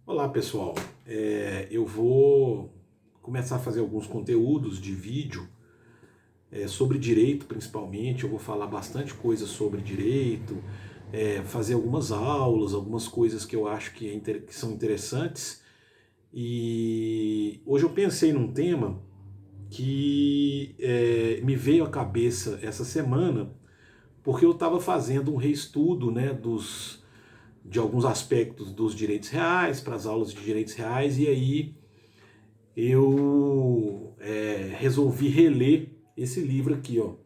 Olá pessoal, eu vou começar a fazer alguns conteúdos de vídeo sobre direito principalmente. Eu vou falar bastante coisa sobre direito, fazer algumas aulas, algumas coisas que eu acho que são interessantes. E hoje eu pensei num tema que me veio à cabeça essa semana, porque eu estava fazendo um reestudo, né, de alguns aspectos dos direitos reais, para as aulas de direitos reais, e aí eu resolvi reler esse livro aqui, ó,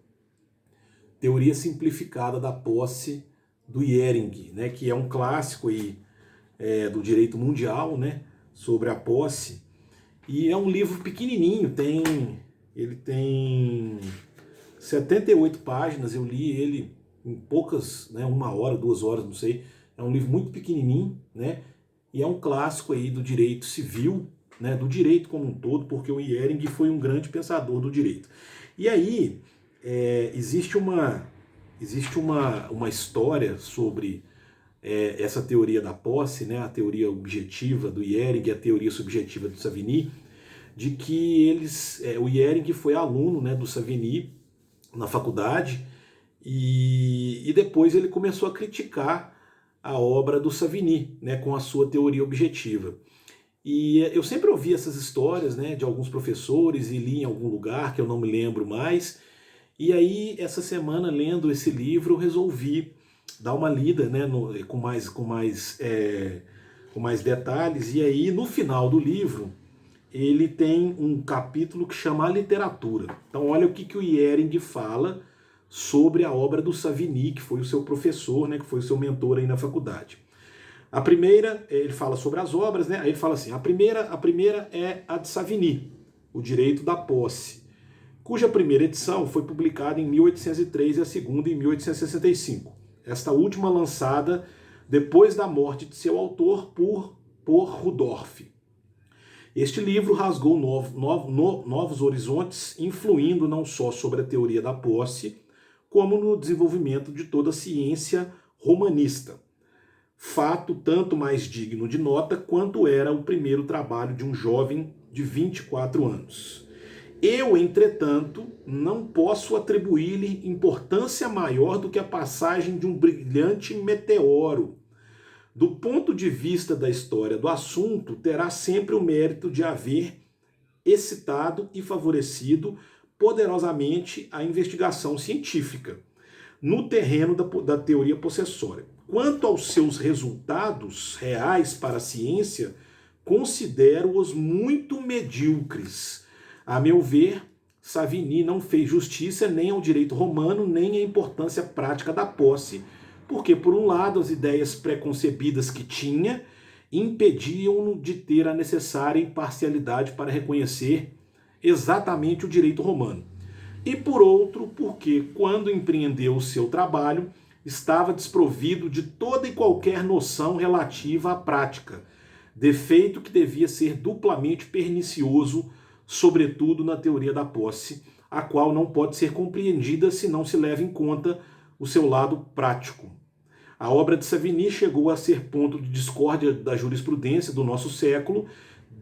Teoria Simplificada da Posse, do Jhering, né, que é um clássico aí, do direito mundial, né, sobre a posse. E é um livro pequenininho, ele tem 78 páginas. Eu li ele em poucas, né, 1 hora, 2 horas, não sei. É um livro muito pequenininho, né? E é um clássico aí do direito civil, né, do direito como um todo, porque o Jhering foi um grande pensador do direito. E aí existe uma história sobre essa teoria da posse, né, a teoria objetiva do Jhering e a teoria subjetiva do Savigny, de que o Jhering foi aluno, né, do Savigny na faculdade, e depois ele começou a criticar a obra do Savigny, né, com a sua teoria objetiva. E eu sempre ouvi essas histórias, né, de alguns professores e li em algum lugar que eu não me lembro mais. E aí, essa semana, lendo esse livro, eu resolvi dar uma lida, né, com mais detalhes. E aí, no final do livro, ele tem um capítulo que chama A Literatura. Então, olha o que o Jhering fala sobre a obra do Savigny, que foi o seu professor, né, que foi o seu mentor aí na faculdade. A primeira, ele fala sobre as obras, né? Aí ele fala assim: a primeira é a de Savigny, O Direito da Posse, cuja primeira edição foi publicada em 1803 e a segunda em 1865. Esta última lançada depois da morte de seu autor por Rudolf. Este livro rasgou novos horizontes, influindo não só sobre a teoria da posse, como no desenvolvimento de toda a ciência romanista. Fato tanto mais digno de nota quanto era o primeiro trabalho de um jovem de 24 anos. Eu, entretanto, não posso atribuir-lhe importância maior do que a passagem de um brilhante meteoro. Do ponto de vista da história do assunto, terá sempre o mérito de haver excitado e favorecido poderosamente a investigação científica no terreno da teoria possessória. Quanto aos seus resultados reais para a ciência, considero-os muito medíocres. A meu ver, Savigny não fez justiça nem ao direito romano, nem à importância prática da posse, porque, por um lado, as ideias preconcebidas que tinha impediam-no de ter a necessária imparcialidade para reconhecer exatamente o direito romano. E por outro, porque quando empreendeu o seu trabalho, estava desprovido de toda e qualquer noção relativa à prática, defeito que devia ser duplamente pernicioso, sobretudo na teoria da posse, a qual não pode ser compreendida se não se leva em conta o seu lado prático. A obra de Savigny chegou a ser ponto de discórdia da jurisprudência do nosso século,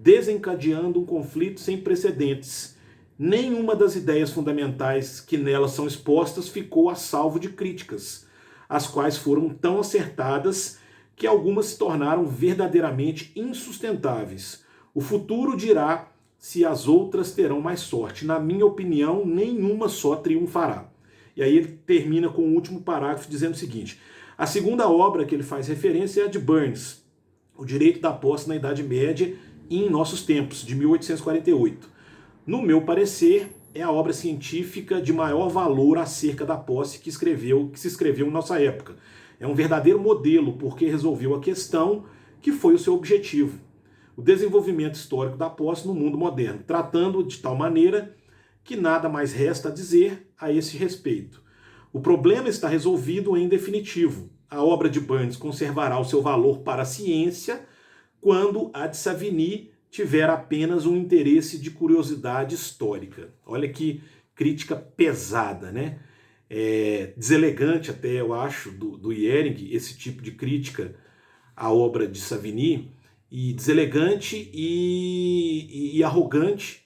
desencadeando um conflito sem precedentes. Nenhuma das ideias fundamentais que nela são expostas ficou a salvo de críticas, as quais foram tão acertadas que algumas se tornaram verdadeiramente insustentáveis. O futuro dirá se as outras terão mais sorte. Na minha opinião, nenhuma só triunfará. E aí ele termina com o último parágrafo dizendo o seguinte: a segunda obra que ele faz referência é a de Burns, O Direito da Posse na Idade Média e em Nossos Tempos, de 1848. No meu parecer, é a obra científica de maior valor acerca da posse que se escreveu em nossa época. É um verdadeiro modelo, porque resolveu a questão que foi o seu objetivo: o desenvolvimento histórico da posse no mundo moderno, tratando de tal maneira que nada mais resta a dizer a esse respeito. O problema está resolvido em definitivo. A obra de Burns conservará o seu valor para a ciência, quando a de Savigny tiver apenas um interesse de curiosidade histórica. Olha que crítica pesada, né? Deselegante até, eu acho, do Jhering, esse tipo de crítica à obra de Savigny. e deselegante e arrogante,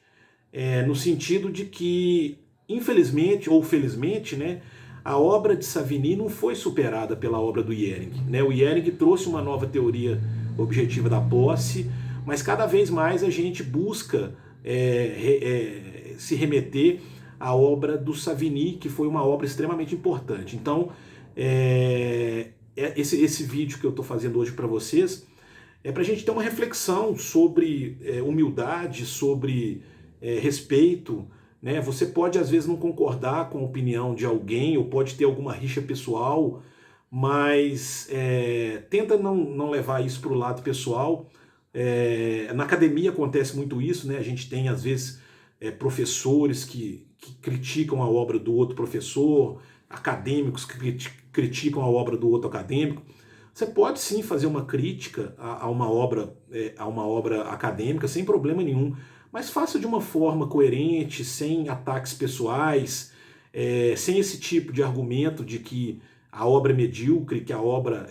no sentido de que, infelizmente ou felizmente, né, a obra de Savigny não foi superada pela obra do Ihering, né? O Ihering trouxe uma nova teoria objetiva da posse, mas cada vez mais a gente busca se remeter à obra do Savigny, que foi uma obra extremamente importante. Então, esse vídeo que eu estou fazendo hoje para vocês é para a gente ter uma reflexão sobre humildade, sobre respeito, né? Você pode às vezes não concordar com a opinião de alguém, ou pode ter alguma rixa pessoal, mas tenta não levar isso para o lado pessoal. Na academia acontece muito isso, né? A gente tem às vezes professores que criticam a obra do outro professor, acadêmicos que criticam a obra do outro acadêmico. Você pode sim fazer uma crítica a uma obra acadêmica sem problema nenhum, mas faça de uma forma coerente, sem ataques pessoais, sem esse tipo de argumento de que a obra é medíocre, que a obra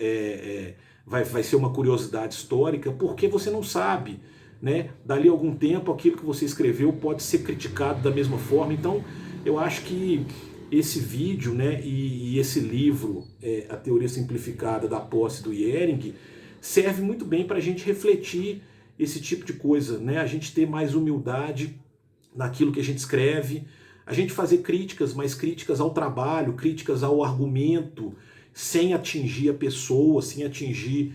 vai ser uma curiosidade histórica, porque você não sabe, né? Dali a algum tempo aquilo que você escreveu pode ser criticado da mesma forma. Então eu acho que esse vídeo, né, e esse livro, A Teoria Simplificada da Posse do Ihering, serve muito bem para a gente refletir esse tipo de coisa, né? A gente ter mais humildade naquilo que a gente escreve, a gente fazer críticas, mas críticas ao trabalho, críticas ao argumento, sem atingir a pessoa, sem atingir,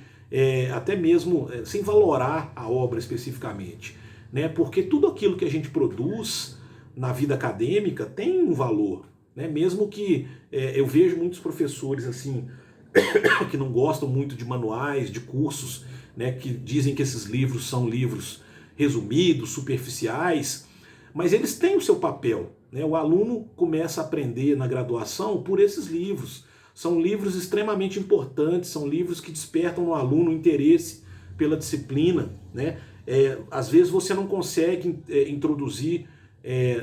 até mesmo, sem valorar a obra especificamente, né? Porque tudo aquilo que a gente produz na vida acadêmica tem um valor, né? Mesmo que eu vejo muitos professores assim que não gostam muito de manuais, de cursos, né, que dizem que esses livros são livros resumidos, superficiais, mas eles têm o seu papel, né? O aluno começa a aprender na graduação por esses livros. São livros extremamente importantes, são livros que despertam no aluno o interesse pela disciplina, né? Às vezes você não consegue introduzir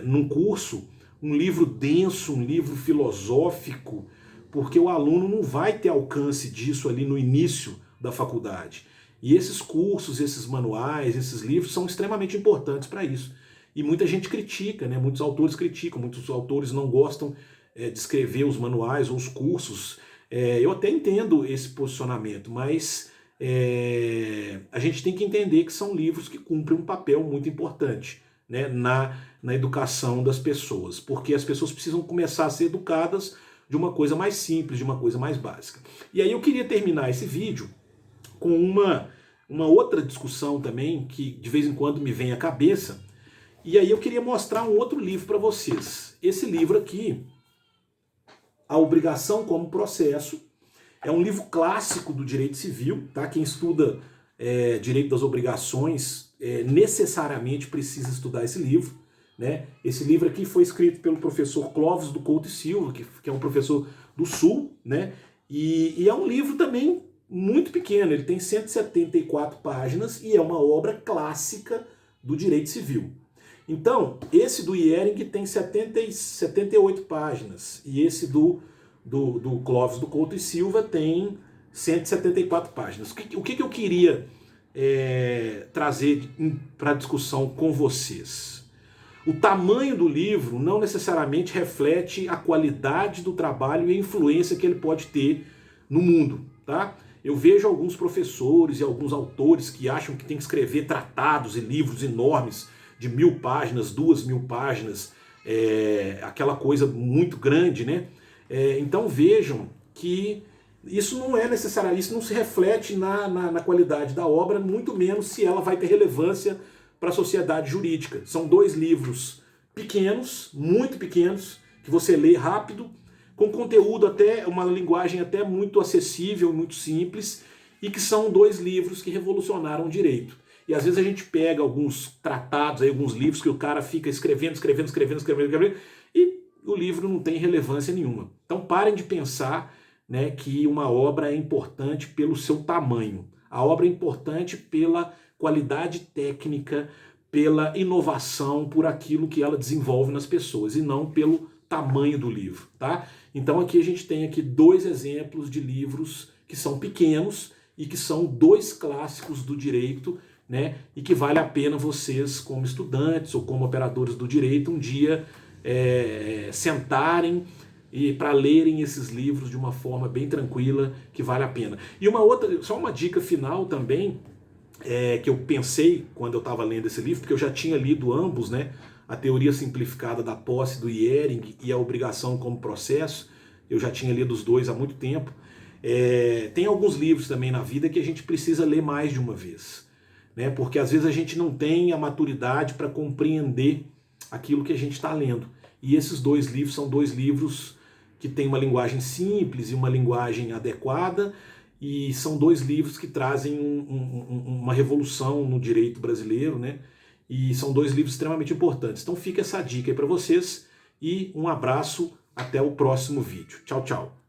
num curso um livro denso, um livro filosófico, porque o aluno não vai ter alcance disso ali no início da faculdade. E esses cursos, esses manuais, esses livros são extremamente importantes para isso. E muita gente critica, né? Muitos autores criticam, muitos autores não gostam de escrever os manuais ou os cursos. Eu até entendo esse posicionamento, mas a gente tem que entender que são livros que cumprem um papel muito importante, né, na educação das pessoas, porque as pessoas precisam começar a ser educadas de uma coisa mais simples, de uma coisa mais básica. E aí eu queria terminar esse vídeo com uma outra discussão também, que de vez em quando me vem à cabeça, e aí eu queria mostrar um outro livro para vocês. Esse livro aqui, A Obrigação como Processo, é um livro clássico do direito civil, tá? Quem estuda direito das obrigações necessariamente precisa estudar esse livro, né? Esse livro aqui foi escrito pelo professor Clóvis do Couto e Silva, que é um professor do Sul, né? E é um livro também muito pequeno, ele tem 174 páginas e é uma obra clássica do direito civil. Então, esse do Ihering tem 78 páginas e esse do Clóvis do Couto e Silva tem 174 páginas. O que eu queria trazer para discussão com vocês? O tamanho do livro não necessariamente reflete a qualidade do trabalho e a influência que ele pode ter no mundo, tá? Eu vejo alguns professores e alguns autores que acham que tem que escrever tratados e livros enormes de 1000 páginas, 2000 páginas, aquela coisa muito grande, né? Então vejam que isso não é necessário, isso não se reflete na qualidade da obra, muito menos se ela vai ter relevância para a sociedade jurídica. São 2 livros pequenos, muito pequenos, que você lê rápido, com conteúdo até, uma linguagem até muito acessível, muito simples, e que são 2 livros que revolucionaram o direito. E às vezes a gente pega alguns tratados, aí, alguns livros que o cara fica escrevendo, e o livro não tem relevância nenhuma. Então parem de pensar, né, que uma obra é importante pelo seu tamanho. A obra é importante pela qualidade técnica, pela inovação, por aquilo que ela desenvolve nas pessoas, e não pelo tamanho do livro, tá? Então aqui a gente tem aqui 2 exemplos de livros que são pequenos e que são dois clássicos do direito, né, e que vale a pena vocês, como estudantes ou como operadores do direito, um dia sentarem e para lerem esses livros de uma forma bem tranquila, que vale a pena. E uma outra, só uma dica final também, que eu pensei quando eu estava lendo esse livro, porque eu já tinha lido ambos, né, a Teoria Simplificada da Posse do Iering e a Obrigação como Processo. Eu já tinha lido os dois há muito tempo. Tem alguns livros também na vida que a gente precisa ler mais de uma vez, né? Porque às vezes a gente não tem a maturidade para compreender aquilo que a gente está lendo. E esses dois livros são dois livros que têm uma linguagem simples e uma linguagem adequada, e são dois livros que trazem uma revolução no direito brasileiro, né? E são dois livros extremamente importantes. Então fica essa dica aí para vocês e um abraço, até o próximo vídeo. Tchau, tchau.